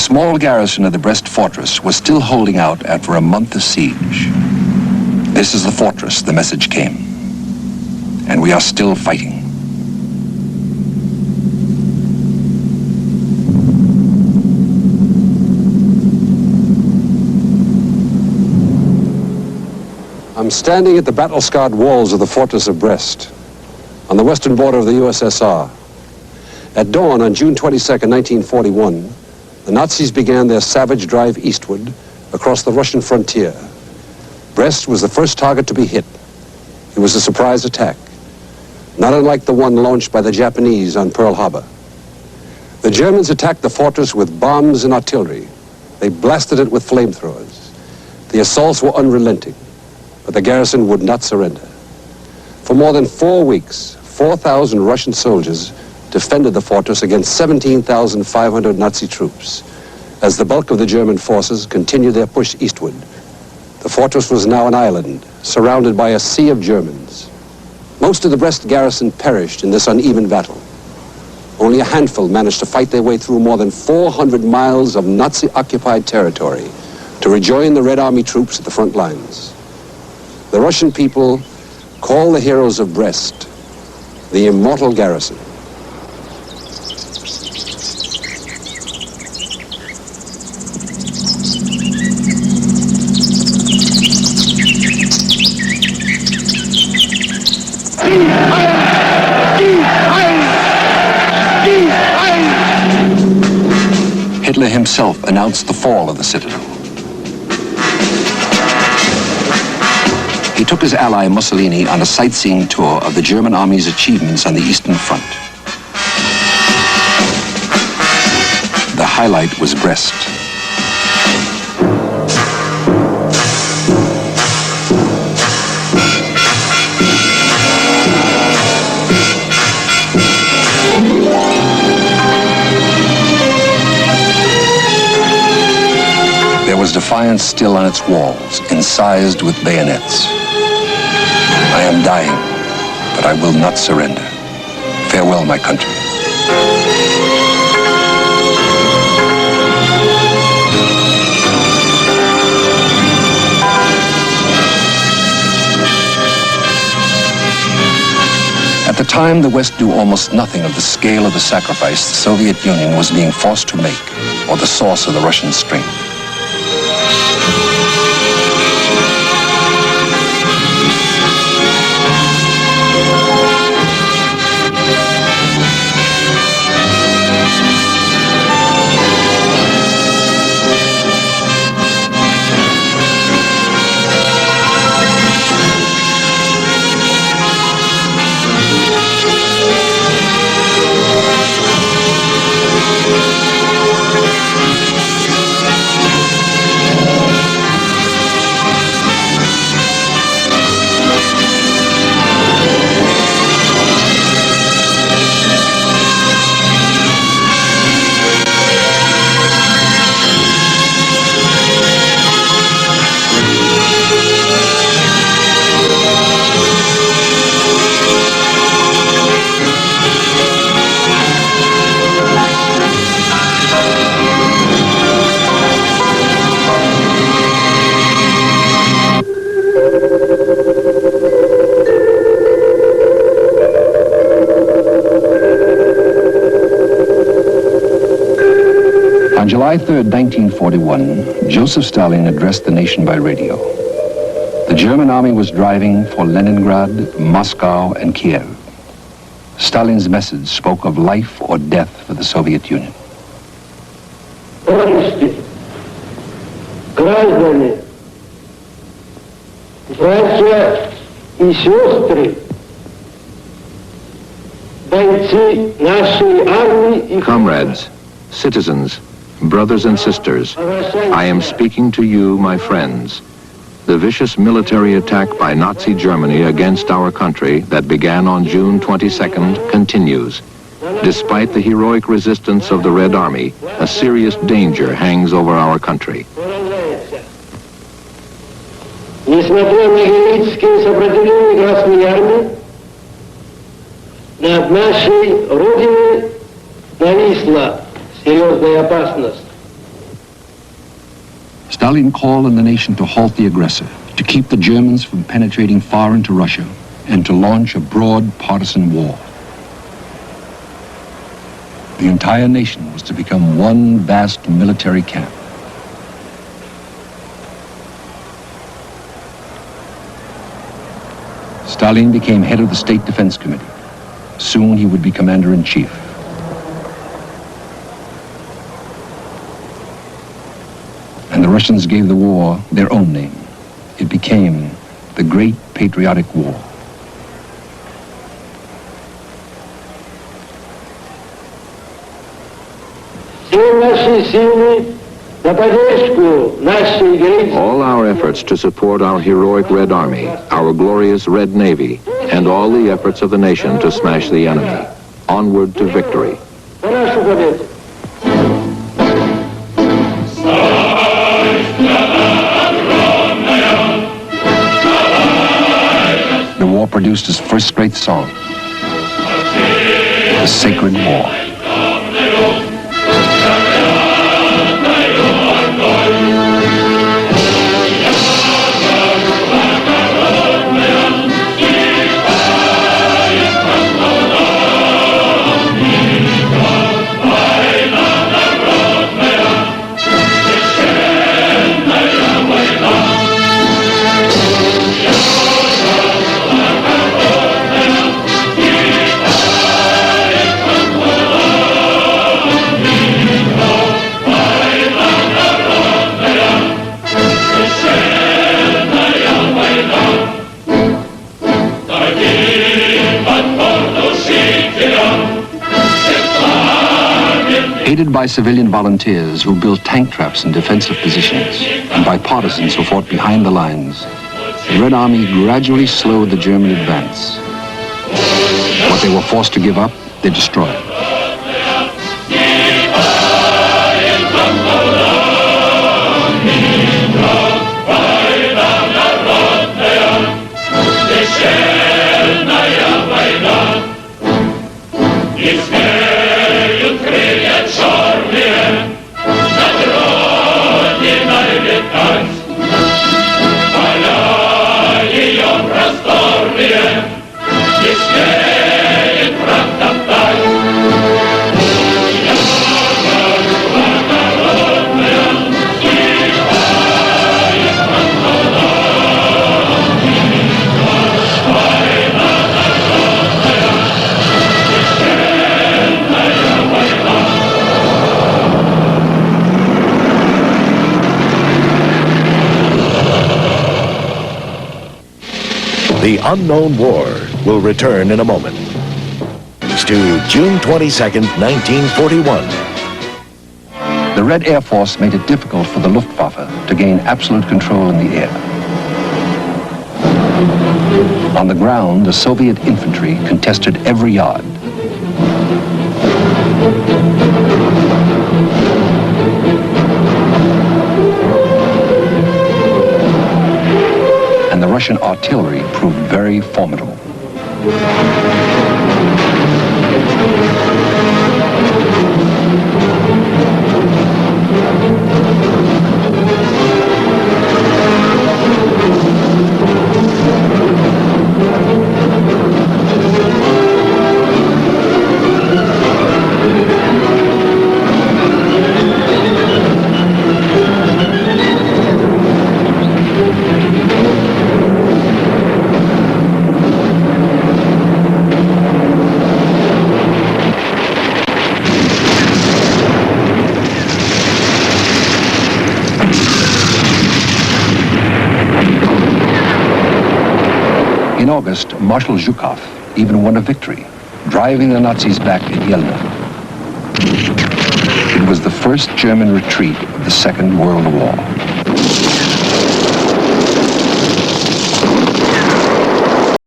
small garrison of the Brest fortress was still holding out after a month of siege. This is the fortress, the message came. And we are still fighting. I'm standing at the battle-scarred walls of the fortress of Brest, on the western border of the USSR. At dawn on June 22nd, 1941, the Nazis began their savage drive eastward across the Russian frontier. Brest was the first target to be hit. It was a surprise attack, not unlike the one launched by the Japanese on Pearl Harbor. The Germans attacked the fortress with bombs and artillery. They blasted it with flamethrowers. The assaults were unrelenting, but the garrison would not surrender. For more than 4 weeks, 4,000 Russian soldiers defended the fortress against 17,500 Nazi troops as the bulk of the German forces continued their push eastward. The fortress was now an island, surrounded by a sea of Germans. Most of the Brest garrison perished in this uneven battle. Only a handful managed to fight their way through more than 400 miles of Nazi-occupied territory to rejoin the Red Army troops at the front lines. The Russian people call the heroes of Brest the immortal garrison. Hitler himself announced the fall of the citadel. He took his ally Mussolini on a sightseeing tour of the German army's achievements on the Eastern Front. The highlight was Brest. There was defiance still on its walls, incised with bayonets. I am dying, but I will not surrender. Farewell, my country. At the time, the West knew almost nothing of the scale of the sacrifice the Soviet Union was being forced to make, or the source of the Russian strength. On July 3rd, 1941, Joseph Stalin addressed the nation by radio. The German army was driving for Leningrad, Moscow, and Kiev. Stalin's message spoke of life or death for the Soviet Union. Товарищи, граждане, братья и сестры, бойцы нашей армии и... Comrades, citizens, brothers and sisters, I am speaking to you, my friends. The vicious military attack by Nazi Germany against our country that began on June 22nd continues. Despite the heroic resistance of the Red Army, a serious danger hangs over our country. Несмотря на героическое сопротивление Красной Армии, над нашей Родиной нависла серьезная опасность. Stalin called on the nation to halt the aggressor, to keep the Germans from penetrating far into Russia, and to launch a broad partisan war. The entire nation was to become one vast military camp. Stalin became head of the State Defense Committee. Soon he would be commander-in-chief. And the Russians gave the war their own name. It became the Great Patriotic War. All our efforts to support our heroic Red Army, our glorious Red Navy, and all the efforts of the nation to smash the enemy. Onward to victory. The war produced his first great song, The Sacred War. Aided by civilian volunteers who built tank traps in defensive positions, and by partisans who fought behind the lines, the Red Army gradually slowed the German advance. What they were forced to give up, they destroyed. The unknown war will return in a moment. It's to June 22nd, 1941. The Red Air Force made it difficult for the Luftwaffe to gain absolute control in the air. On the ground, the Soviet infantry contested every yard. And the Russian artillery proved very formidable. In August, Marshal Zhukov even won a victory, driving the Nazis back at Yelna. It was the first German retreat of the Second World War.